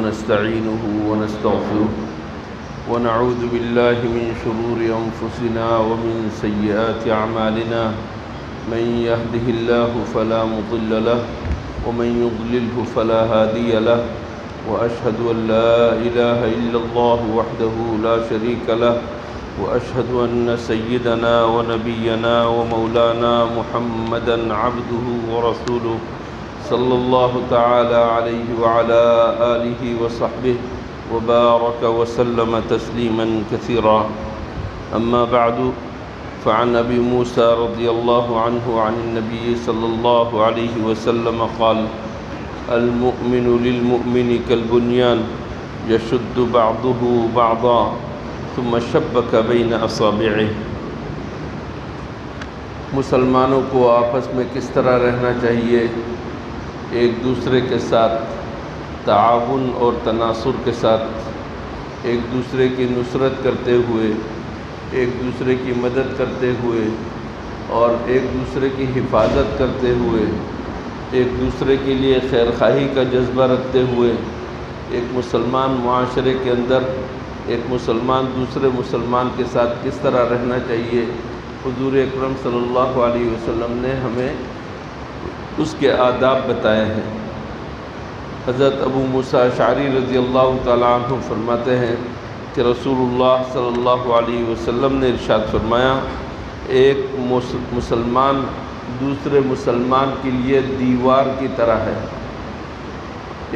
ونستعينه ونستغفره ونعوذ بالله من شرور أنفسنا ومن سيئات أعمالنا من يهده الله فلا مضل له ومن يضلله فلا هادي له وأشهد أن لا إله إلا الله وحده لا شريك له وأشهد أن سيدنا ونبينا ومولانا محمدًا عبده ورسوله صلى الله تعالى عليه وعلى آله وصحبه وبارك وسلم تسليما كثيرا. أما بعد، فعن أبي موسى رضي الله عنه عن النبي صلى الله عليه وسلم قال: المؤمن للمؤمن كالبنيان يشد بعضه بعضا ثم شبك بين أصابعه. مسلمانوں کو آپس میں کس طرح رہنا چاہیے؟ ایک دوسرے کے ساتھ تعاون اور تناصر کے ساتھ، ایک دوسرے کی نصرت کرتے ہوئے، ایک دوسرے کی مدد کرتے ہوئے اور ایک دوسرے کی حفاظت کرتے ہوئے، ایک دوسرے کے لیے خیر خواہی کا جذبہ رکھتے ہوئے ایک مسلمان معاشرے کے اندر ایک مسلمان دوسرے مسلمان کے ساتھ کس طرح رہنا چاہیے، حضور اکرم صلی اللہ علیہ وسلم نے ہمیں اس کے آداب بتائے ہیں۔ حضرت ابو موسیٰ اشعری رضی اللہ تعالیٰ عنہ فرماتے ہیں کہ رسول اللہ صلی اللہ علیہ وسلم نے ارشاد فرمایا، ایک مسلمان دوسرے مسلمان کے لیے دیوار کی طرح ہے۔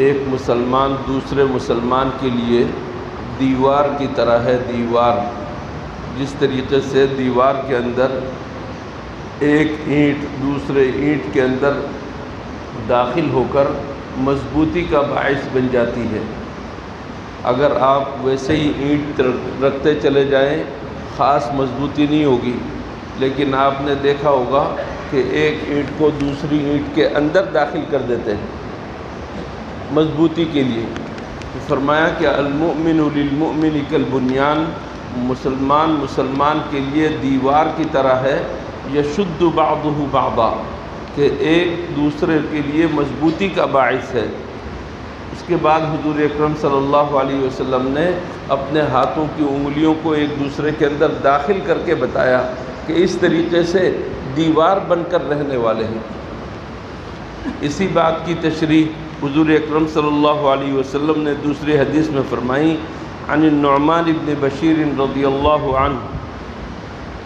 ایک مسلمان دوسرے مسلمان کے لیے دیوار کی طرح ہے۔ دیوار، جس طریقے سے دیوار کے اندر ایک اینٹ دوسرے اینٹ کے اندر داخل ہو کر مضبوطی کا باعث بن جاتی ہے، اگر آپ ویسے ہی اینٹ رکھتے چلے جائیں خاص مضبوطی نہیں ہوگی، لیکن آپ نے دیکھا ہوگا کہ ایک اینٹ کو دوسری اینٹ کے اندر داخل کر دیتے ہیں مضبوطی کے لیے۔ فرمایا کہ المؤمن للمؤمن کالبنیان، مسلمان مسلمان کے لیے دیوار کی طرح ہے، یشد بعضہ بعضا، کہ ایک دوسرے کے لیے مضبوطی کا باعث ہے۔ اس کے بعد حضور اکرم صلی اللہ علیہ وسلم نے اپنے ہاتھوں کی انگلیوں کو ایک دوسرے کے اندر داخل کر کے بتایا کہ اس طریقے سے دیوار بن کر رہنے والے ہیں۔ اسی بات کی تشریح حضور اکرم صلی اللہ علیہ وسلم نے دوسری حدیث میں فرمائی، عن النعمان بن بشیر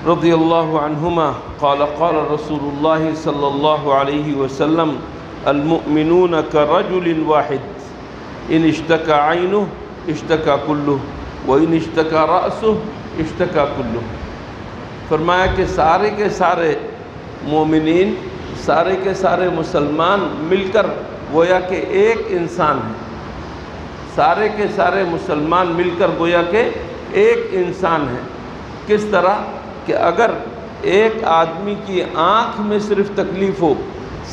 رضی اللہ عنہما قال قال رسول اللہ صلی اللہ علیہ وسلم: المؤمنون كرجل واحد ان اشتكى عینه اشتكى كله وان اشتكى رأسه اشتكى كله۔ فرمایا کہ سارے کے سارے مومنین، سارے کے سارے مسلمان مل کر گویا کہ ایک انسان ہے۔ سارے کے سارے مسلمان مل کر گویا کہ ایک انسان ہے۔ کس طرح کہ اگر ایک آدمی کی آنکھ میں صرف تکلیف ہو،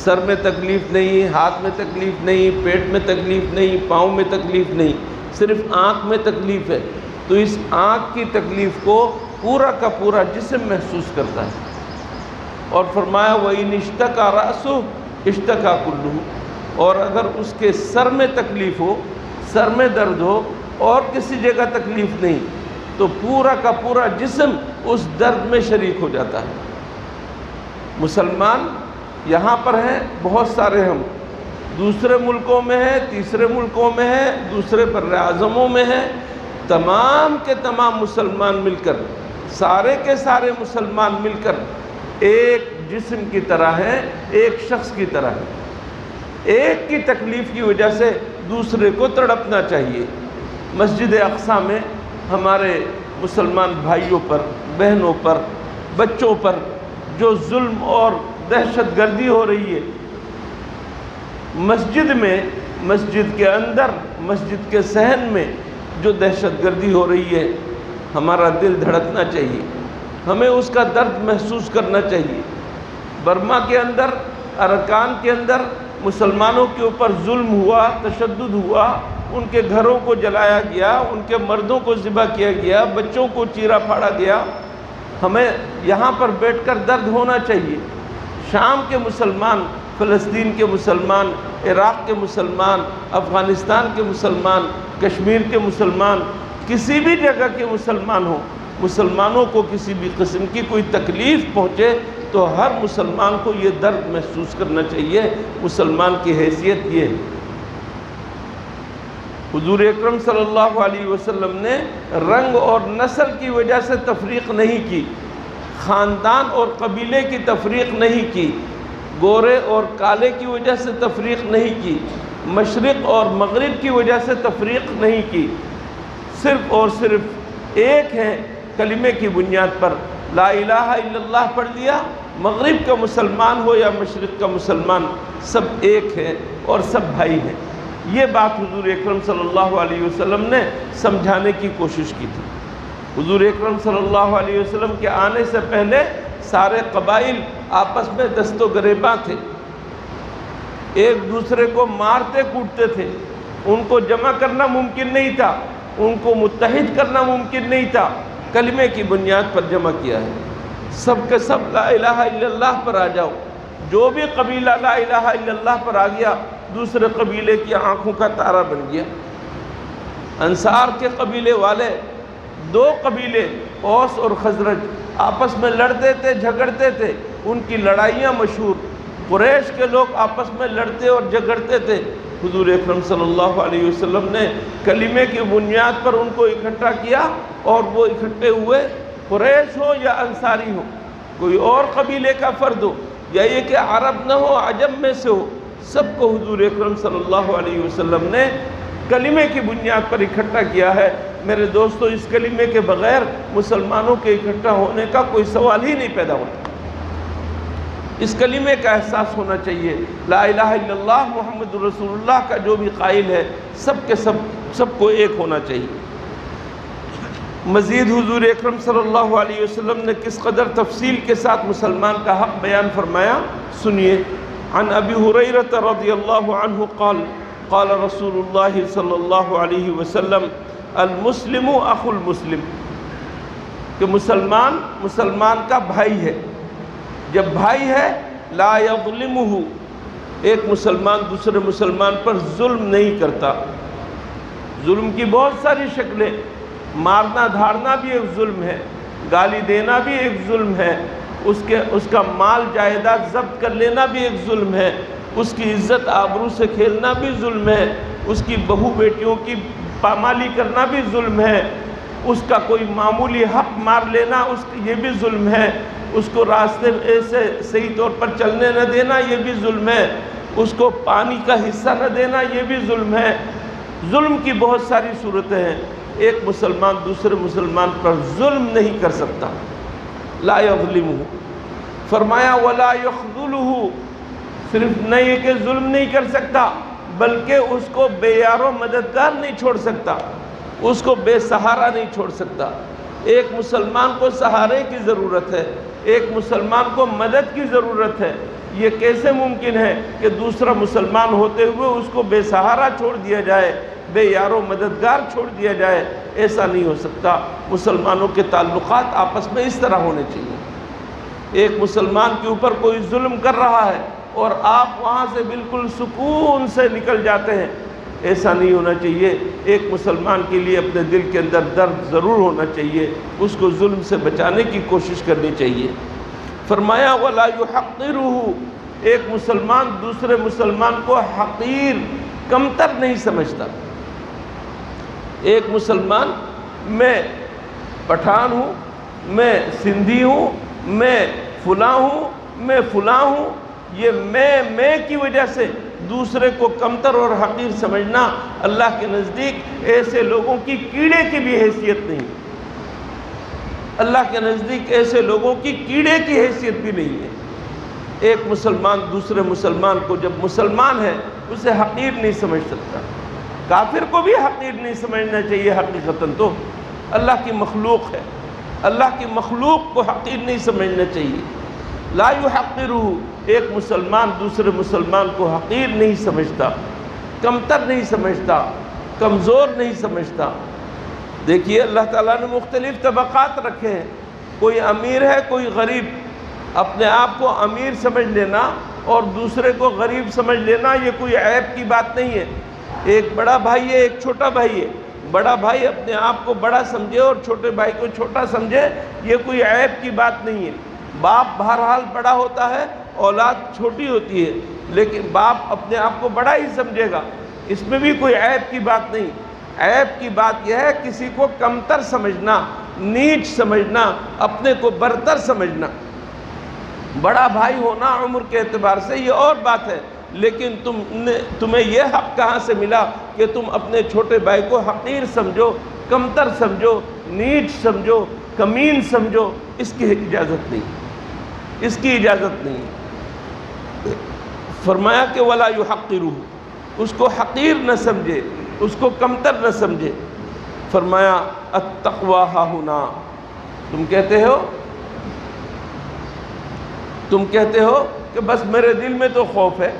سر میں تکلیف نہیں، ہاتھ میں تکلیف نہیں، پیٹ میں تکلیف نہیں، پاؤں میں تکلیف نہیں، صرف آنکھ میں تکلیف ہے، تو اس آنکھ کی تکلیف کو پورا کا پورا جسم محسوس کرتا ہے۔ اور فرمایا وَإِنِ اشْتَكَى رَأْسُهُ اشْتَكَى كُلُّهُ، اور اگر اس کے سر میں تکلیف ہو، سر میں درد ہو اور کسی جگہ تکلیف نہیں، تو پورا کا پورا جسم اس درد میں شریک ہو جاتا ہے۔ مسلمان یہاں پر ہیں بہت سارے، ہم دوسرے ملکوں میں ہیں، تیسرے ملکوں میں ہیں، دوسرے بر اعظموں میں ہیں، تمام کے تمام مسلمان مل کر، سارے کے سارے مسلمان مل کر ایک جسم کی طرح ہیں، ایک شخص کی طرح ہیں۔ ایک کی تکلیف کی وجہ سے دوسرے کو تڑپنا چاہیے۔ مسجد اقصیٰ میں ہمارے مسلمان بھائیوں پر، بہنوں پر، بچوں پر جو ظلم اور دہشت گردی ہو رہی ہے، مسجد میں، مسجد کے اندر، مسجد کے صحن میں جو دہشت گردی ہو رہی ہے، ہمارا دل دھڑکنا چاہیے، ہمیں اس کا درد محسوس کرنا چاہیے۔ برما کے اندر، ارکان کے اندر مسلمانوں کے اوپر ظلم ہوا، تشدد ہوا، ان کے گھروں کو جلایا گیا، ان کے مردوں کو ذبح کیا گیا، بچوں کو چیرا پھاڑا گیا۔ ہمیں یہاں پر بیٹھ کر درد ہونا چاہیے۔ شام کے مسلمان فلسطین کے مسلمان، عراق کے مسلمان، افغانستان کے مسلمان، کشمیر کے مسلمان، کسی بھی جگہ کے مسلمان ہوں، مسلمانوں کو کسی بھی قسم کی کوئی تکلیف پہنچے تو ہر مسلمان کو یہ درد محسوس کرنا چاہیے۔ مسلمان کی حیثیت یہ ہے۔ حضور اکرم صلی اللہ علیہ وسلم نے رنگ اور نسل کی وجہ سے تفریق نہیں کی، خاندان اور قبیلے کی تفریق نہیں کی، گورے اور کالے کی وجہ سے تفریق نہیں کی، مشرق اور مغرب کی وجہ سے تفریق نہیں کی، صرف اور صرف ایک ہے کلمے کی بنیاد پر لا الہ الا اللہ پڑھ لیا، مغرب کا مسلمان ہو یا مشرق کا مسلمان، سب ایک ہے اور سب بھائی ہیں۔ یہ بات حضور اکرم صلی اللہ علیہ وسلم نے سمجھانے کی کوشش کی تھی۔ حضور اکرم صلی اللہ علیہ وسلم کے آنے سے پہلے سارے قبائل آپس میں دست و گریباں تھے، ایک دوسرے کو مارتے کوٹتے تھے، ان کو جمع کرنا ممکن نہیں تھا، ان کو متحد کرنا ممکن نہیں تھا۔ کلمے کی بنیاد پر جمع کیا ہے، سب کے سب لا الہ الا اللہ پر آ جاؤ۔ جو بھی قبیلہ لا الہ الا اللہ پر آ گیا دوسرے قبیلے کی آنکھوں کا تارا بن گیا۔ انصار کے قبیلے والے، دو قبیلے اوس اور خزرج، آپس میں لڑتے تھے، جھگڑتے تھے، ان کی لڑائیاں مشہور۔ قریش کے لوگ آپس میں لڑتے اور جھگڑتے تھے، حضور اکرم صلی اللہ علیہ وسلم نے کلمے کی بنیاد پر ان کو اکٹھا کیا اور وہ اکٹھے ہوئے۔ قریش ہو یا انصاری ہو، کوئی اور قبیلے کا فرد ہو یا یہ کہ عرب نہ ہو عجم میں سے ہو، سب کو حضور اکرم صلی اللہ علیہ وسلم نے کلمے کی بنیاد پر اکٹھا کیا ہے۔ میرے دوستو، اس کلمے کے بغیر مسلمانوں کے اکٹھا ہونے کا کوئی سوال ہی نہیں پیدا ہوتا۔ اس کلمے کا احساس ہونا چاہیے، لا الہ الا اللہ محمد رسول اللہ کا جو بھی قائل ہے سب کے سب کو ایک ہونا چاہیے۔ مزید حضور اکرم صلی اللہ علیہ وسلم نے کس قدر تفصیل کے ساتھ مسلمان کا حق بیان فرمایا، سنیے۔ عن ابی ہریرہ رضی اللہ عنہ قال قال رسول اللہ صلی اللہ علیہ وسلم المسلم اخو المسلم، کہ مسلمان کا بھائی ہے۔ جب بھائی ہے لا یظلمہ، ایک مسلمان دوسرے مسلمان پر ظلم نہیں کرتا۔ ظلم کی بہت ساری شکلیں، مارنا دھاڑنا بھی ایک ظلم ہے، گالی دینا بھی ایک ظلم ہے، اس کا مال جائیداد ضبط کر لینا بھی ایک ظلم ہے، اس کی عزت آبرو سے کھیلنا بھی ظلم ہے، اس کی بہو بیٹیوں کی پامالی کرنا بھی ظلم ہے، اس کا کوئی معمولی حق مار لینا یہ بھی ظلم ہے، اس کو راستے سے صحیح طور پر چلنے نہ دینا یہ بھی ظلم ہے، اس کو پانی کا حصہ نہ دینا یہ بھی ظلم ہے۔ ظلم کی بہت ساری صورتیں ہیں۔ ایک مسلمان دوسرے مسلمان پر ظلم نہیں کر سکتا، لا یظلمہ۔ فرمایا ولا یخذلہ، صرف نہیں کہ ظلم نہیں کر سکتا بلکہ اس کو بے یار و مددگار نہیں چھوڑ سکتا، اس کو بے سہارا نہیں چھوڑ سکتا۔ ایک مسلمان کو سہارے کی ضرورت ہے، ایک مسلمان کو مدد کی ضرورت ہے۔ یہ کیسے ممکن ہے کہ دوسرا مسلمان ہوتے ہوئے اس کو بے سہارا چھوڑ دیا جائے، بے یار و مددگار چھوڑ دیا جائے؟ ایسا نہیں ہو سکتا۔ مسلمانوں کے تعلقات آپس میں اس طرح ہونے چاہیے۔ ایک مسلمان کے اوپر کوئی ظلم کر رہا ہے اور آپ وہاں سے بالکل سکون سے نکل جاتے ہیں، ایسا نہیں ہونا چاہیے۔ ایک مسلمان کے لیے اپنے دل کے اندر درد ضرور ہونا چاہیے، اس کو ظلم سے بچانے کی کوشش کرنی چاہیے۔ فرمایا ولا یحقرہ، ایک مسلمان دوسرے مسلمان کو حقیر، کمتر نہیں سمجھتا۔ ایک مسلمان، میں پٹھان ہوں، میں سندھی ہوں، میں فلاں ہوں، میں فلاں ہوں، یہ میں کی وجہ سے دوسرے کو کمتر اور حقیر سمجھنا اللہ کے نزدیک ایسے لوگوں کی کیڑے کی بھی حیثیت نہیں، اللہ کے نزدیک ایسے لوگوں کی کیڑے کی حیثیت بھی نہیں ہے۔ ایک مسلمان دوسرے مسلمان کو جب مسلمان ہے اسے حقیر نہیں سمجھ سکتا۔ کافر کو بھی حقیر نہیں سمجھنا چاہیے، حقیقتاً تو اللہ کی مخلوق ہے، اللہ کی مخلوق کو حقیر نہیں سمجھنا چاہیے۔ لا یحقرہ، ایک مسلمان دوسرے مسلمان کو حقیر نہیں سمجھتا، کمتر نہیں سمجھتا، کمزور نہیں سمجھتا۔ دیکھیے اللہ تعالیٰ نے مختلف طبقات رکھے ہیں، کوئی امیر ہے کوئی غریب۔ اپنے آپ کو امیر سمجھ لینا اور دوسرے کو غریب سمجھ لینا یہ کوئی عیب کی بات نہیں ہے۔ ایک بڑا بھائی ہے، ایک چھوٹا بھائی ہے، بڑا بھائی اپنے آپ کو بڑا سمجھے اور چھوٹے بھائی کو چھوٹا سمجھے، یہ کوئی عیب کی بات نہیں ہے۔ باپ بہرحال بڑا ہوتا ہے، اولاد چھوٹی ہوتی ہے، لیکن باپ اپنے آپ کو بڑا ہی سمجھے گا، اس میں بھی کوئی عیب کی بات نہیں۔ عیب کی بات یہ ہے کسی کو کمتر سمجھنا، نیچ سمجھنا، اپنے کو برتر سمجھنا۔ بڑا بھائی ہونا عمر کے اعتبار سے یہ اور بات ہے، لیکن تمہیں یہ حق کہاں سے ملا کہ تم اپنے چھوٹے بھائی کو حقیر سمجھو، کمتر سمجھو، نیچ سمجھو، کمین سمجھو؟ اس کی اجازت نہیں، اس کی اجازت نہیں۔ فرمایا کہ وَلَا يُحَقِّرُهُ، اس کو حقیر نہ سمجھے، اس کو کمتر نہ سمجھے۔ فرمایا التقویٰ ہاہنا، تم کہتے ہو کہ بس میرے دل میں تو خوف ہے،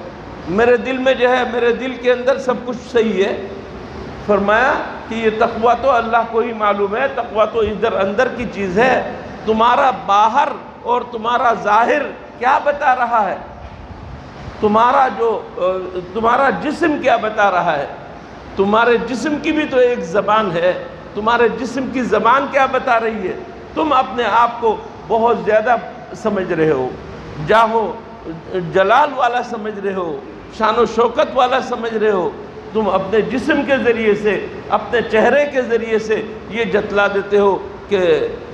میرے دل میں جو ہے، میرے دل کے اندر سب کچھ صحیح ہے۔ فرمایا کہ یہ تقویٰ تو اللہ کو ہی معلوم ہے، تقویٰ تو ادھر اندر کی چیز ہے، تمہارا باہر اور تمہارا ظاہر کیا بتا رہا ہے، تمہارا جسم کیا بتا رہا ہے، تمہارے جسم کی بھی تو ایک زبان ہے، تمہارے جسم کی زبان کیا بتا رہی ہے؟ تم اپنے آپ کو بہت زیادہ سمجھ رہے ہو، جاہو جلال والا سمجھ رہے ہو، شان و شوکت والا سمجھ رہے ہو، تم اپنے جسم کے ذریعے سے، اپنے چہرے کے ذریعے سے یہ جتلا دیتے ہو کہ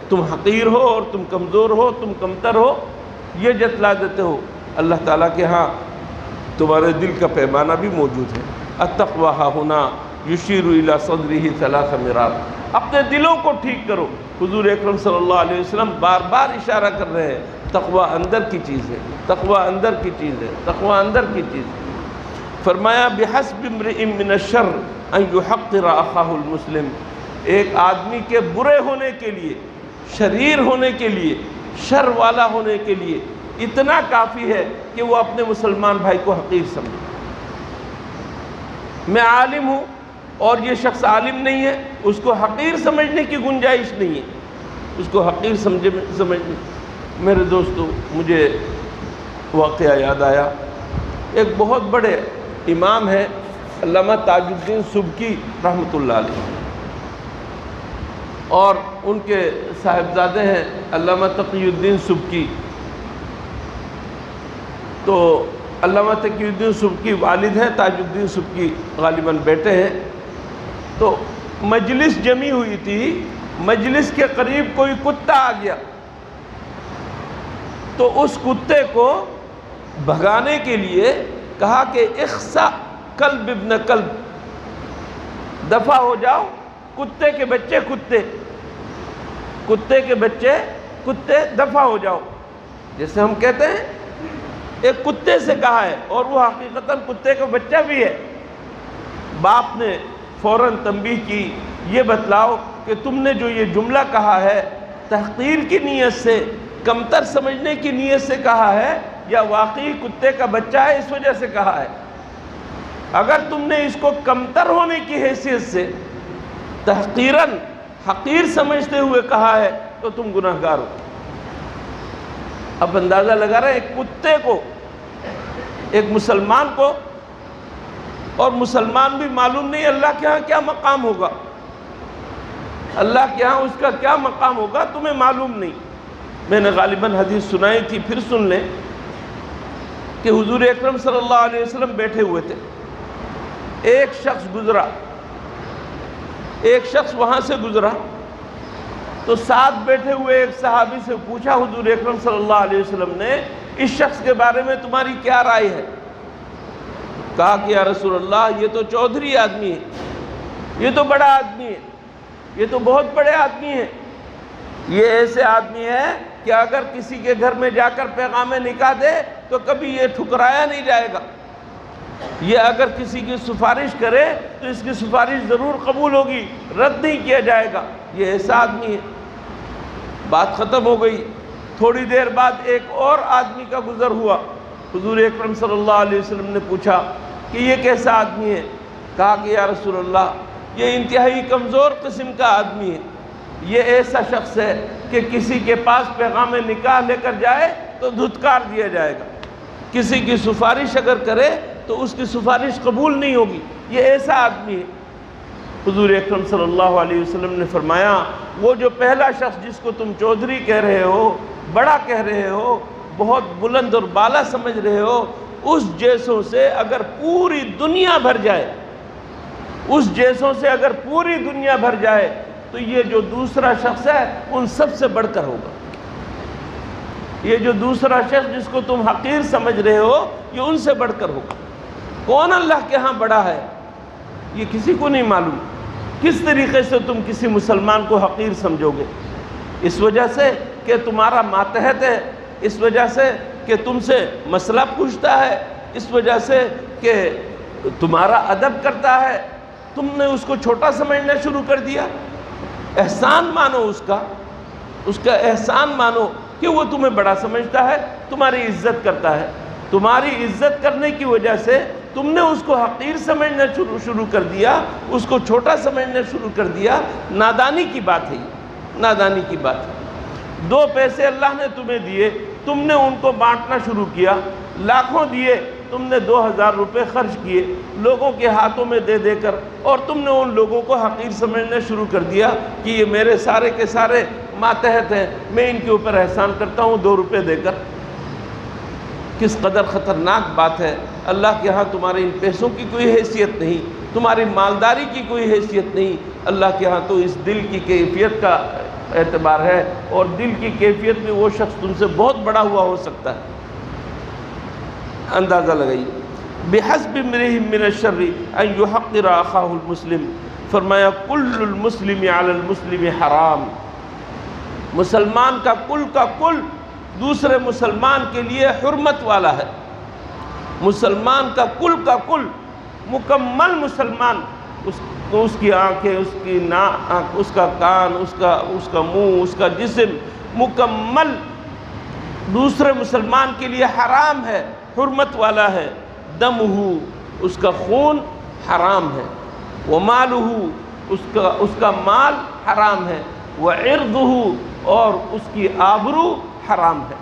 تم حقیر ہو اور تم کمزور ہو، تم کمتر ہو، یہ جتلا دیتے ہو۔ اللہ تعالیٰ کے ہاں تمہارے دل کا پیمانہ بھی موجود ہے۔ التقویٰ ہاہنا یشیر الی صدرہ ثلاث مرات، اپنے دلوں کو ٹھیک کرو۔ حضور اکرم صلی اللہ علیہ وسلم بار بار اشارہ کر رہے ہیں، تقویٰ اندر کی چیز ہے، تقویٰ اندر کی چیز ہے، تقویٰ اندر کی چیز ہے۔ فرمایا بحسب امرئ من الشر ان یحقر اخاہ المسلم، ایک آدمی کے برے ہونے کے لیے، شریر ہونے کے لیے، شر والا ہونے کے لیے اتنا کافی ہے کہ وہ اپنے مسلمان بھائی کو حقیر سمجھے۔ میں عالم ہوں اور یہ شخص عالم نہیں ہے، اس کو حقیر سمجھنے کی گنجائش نہیں ہے، اس کو حقیر سمجھنے۔ میرے دوستو، مجھے واقعہ یاد آیا، ایک بہت بڑے امام ہے علامہ تاج الدین سبکی رحمۃ اللہ علیہ، اور ان کے صاحبزادے ہیں علامہ تقی الدین سبکی۔ تو علامہ تقی الدین سبکی والد ہیں، تاج الدین سبکی غالباً بیٹے ہیں۔ تو مجلس جمی ہوئی تھی، مجلس کے قریب کوئی کتا آ گیا، تو اس کتے کو بھگانے کے لیے کہا کہ اخسا کلب ابن کلب، دفع ہو جاؤ کتے کے بچے کتے، کتے کے بچے کتے، دفع ہو جاؤ۔ جیسے ہم کہتے ہیں ایک کتے سے کہا ہے، اور وہ حقیقتاً کتے کا بچہ بھی ہے۔ باپ نے فوراً تنبیہ کی، یہ بتلاؤ کہ تم نے جو یہ جملہ کہا ہے تحقیر کی نیت سے، کمتر سمجھنے کی نیت سے کہا ہے، یا واقعی کتے کا بچہ ہے اس وجہ سے کہا ہے؟ اگر تم نے اس کو کمتر ہونے کی حیثیت سے تحقیراً، حقیر سمجھتے ہوئے کہا ہے تو تم گناہگار ہو۔ اب اندازہ لگا رہے ہیں ایک کتے کو، ایک مسلمان کو، اور مسلمان بھی معلوم نہیں اللہ کے ہاں کیا مقام ہوگا، اللہ کے ہاں اس کا کیا مقام ہوگا تمہیں معلوم نہیں۔ میں نے غالباً حدیث سنائی تھی، پھر سن لیں کہ حضور اکرم صلی اللہ علیہ وسلم بیٹھے ہوئے تھے، ایک شخص گزرا، ایک شخص وہاں سے گزرا، تو ساتھ بیٹھے ہوئے ایک صحابی سے پوچھا حضور اکرم صلی اللہ علیہ وسلم نے، اس شخص کے بارے میں تمہاری کیا رائے ہے؟ کہا کہ یا رسول اللہ یہ تو چودھری آدمی ہے، یہ تو بڑا آدمی ہے، یہ تو بہت بڑے آدمی ہیں، یہ ایسے آدمی ہے کہ اگر کسی کے گھر میں جا کر پیغام نکاح دے تو کبھی یہ ٹھکرایا نہیں جائے گا، یہ اگر کسی کی سفارش کرے تو اس کی سفارش ضرور قبول ہوگی، رد نہیں کیا جائے گا، یہ ایسا آدمی ہے۔ بات ختم ہو گئی۔ تھوڑی دیر بعد ایک اور آدمی کا گزر ہوا، حضور اکرم صلی اللہ علیہ وسلم نے پوچھا کہ یہ کیسا آدمی ہے؟ کہا کہ یا رسول اللہ یہ انتہائی کمزور قسم کا آدمی ہے، یہ ایسا شخص ہے کہ کسی کے پاس پیغام نکاح لے کر جائے تو دھتکار دیا جائے گا، کسی کی سفارش اگر کرے تو اس کی سفارش قبول نہیں ہوگی، یہ ایسا آدمی ہے۔ حضور اکرم صلی اللہ علیہ وسلم نے فرمایا وہ جو پہلا شخص جس کو تم چودھری کہہ رہے ہو، بڑا کہہ رہے ہو، بہت بلند اور بالا سمجھ رہے ہو، اس جیسوں سے اگر پوری دنیا بھر جائے، اس جیسوں سے اگر پوری دنیا بھر جائے تو یہ جو دوسرا شخص ہے ان سب سے بڑھ کر ہوگا۔ یہ جو دوسرا شخص جس کو تم حقیر سمجھ رہے ہو یہ ان سے بڑھ کر ہوگا۔ کون اللہ کے ہاں بڑا ہے یہ کسی کو نہیں معلوم۔ کس طریقے سے تم کسی مسلمان کو حقیر سمجھو گے؟ اس وجہ سے کہ تمہارا ماتحت ہے، اس وجہ سے کہ تم سے مسئلہ پوچھتا ہے، اس وجہ سے کہ تمہارا ادب کرتا ہے، تم نے اس کو چھوٹا سمجھنا شروع کر دیا۔ احسان مانو اس کا احسان مانو کہ وہ تمہیں بڑا سمجھتا ہے، تمہاری عزت کرتا ہے۔ تمہاری عزت کرنے کی وجہ سے تم نے اس کو حقیر سمجھنا شروع کر دیا، اس کو چھوٹا سمجھنا شروع کر دیا۔ نادانی کی بات ہے یہ، نادانی کی بات ہے۔ 2 پیسے اللہ نے تمہیں دیے، تم نے ان کو بانٹنا شروع کیا۔ لاکھوں دیے، تم نے 2000 روپے خرچ کیے لوگوں کے ہاتھوں میں دے دے کر، اور تم نے ان لوگوں کو حقیر سمجھنا شروع کر دیا کہ یہ میرے سارے کے سارے ماتحت ہیں، میں ان کے اوپر احسان کرتا ہوں 2 روپے دے کر۔ کس قدر خطرناک بات ہے۔ اللہ کے ہاں تمہارے ان پیسوں کی کوئی حیثیت نہیں، تمہاری مالداری کی کوئی حیثیت نہیں۔ اللہ کے ہاں تو اس دل کی کیفیت کا اعتبار ہے، اور دل کی کیفیت میں وہ شخص تم سے بہت بڑا ہوا ہو سکتا ہے۔ اندازہ لگائیے۔ بحسب امرئ من الشر ان یحقر اخاہ المسلم، فرمایا کل المسلم علی المسلم حرام۔ مسلمان کا کل دوسرے مسلمان کے لیے حرمت والا ہے۔ مسلمان کا کل مکمل مسلمان، اس کی آنکھیں، اس کی ناک، اس کا کان، اس کا منہ، اس کا جسم مکمل دوسرے مسلمان کے لیے حرام ہے، حرمت والا ہے۔ دمہ، اس کا خون حرام ہے، ومالہ، اس کا مال حرام ہے، وعرضہ، اور اس کی آبرو حرام ہے۔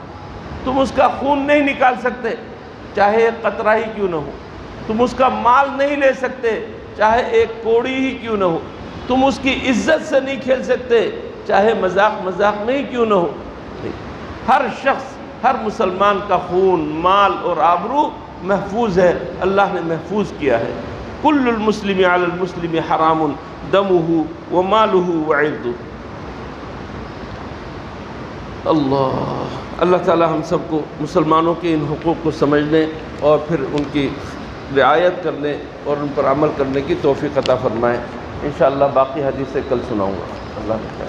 تم اس کا خون نہیں نکال سکتے چاہے ایک قطرہ ہی کیوں نہ ہو، تم اس کا مال نہیں لے سکتے چاہے ایک کوڑی ہی کیوں نہ ہو، تم اس کی عزت سے نہیں کھیل سکتے چاہے مذاق میں ہی کیوں نہ ہو۔ ہر شخص، ہر مسلمان کا خون، مال اور آبرو محفوظ ہے، اللہ نے محفوظ کیا ہے۔ کل المسلم علی المسلم حرام دمہ ومالہ وعرضہ۔ اللہ تعالی ہم سب کو مسلمانوں کے ان حقوق کو سمجھنے اور پھر ان کی رعایت کرنے اور ان پر عمل کرنے کی توفیق عطا فرمائے۔ انشاءاللہ باقی حدیثیں کل سناؤں گا۔ اللہ نے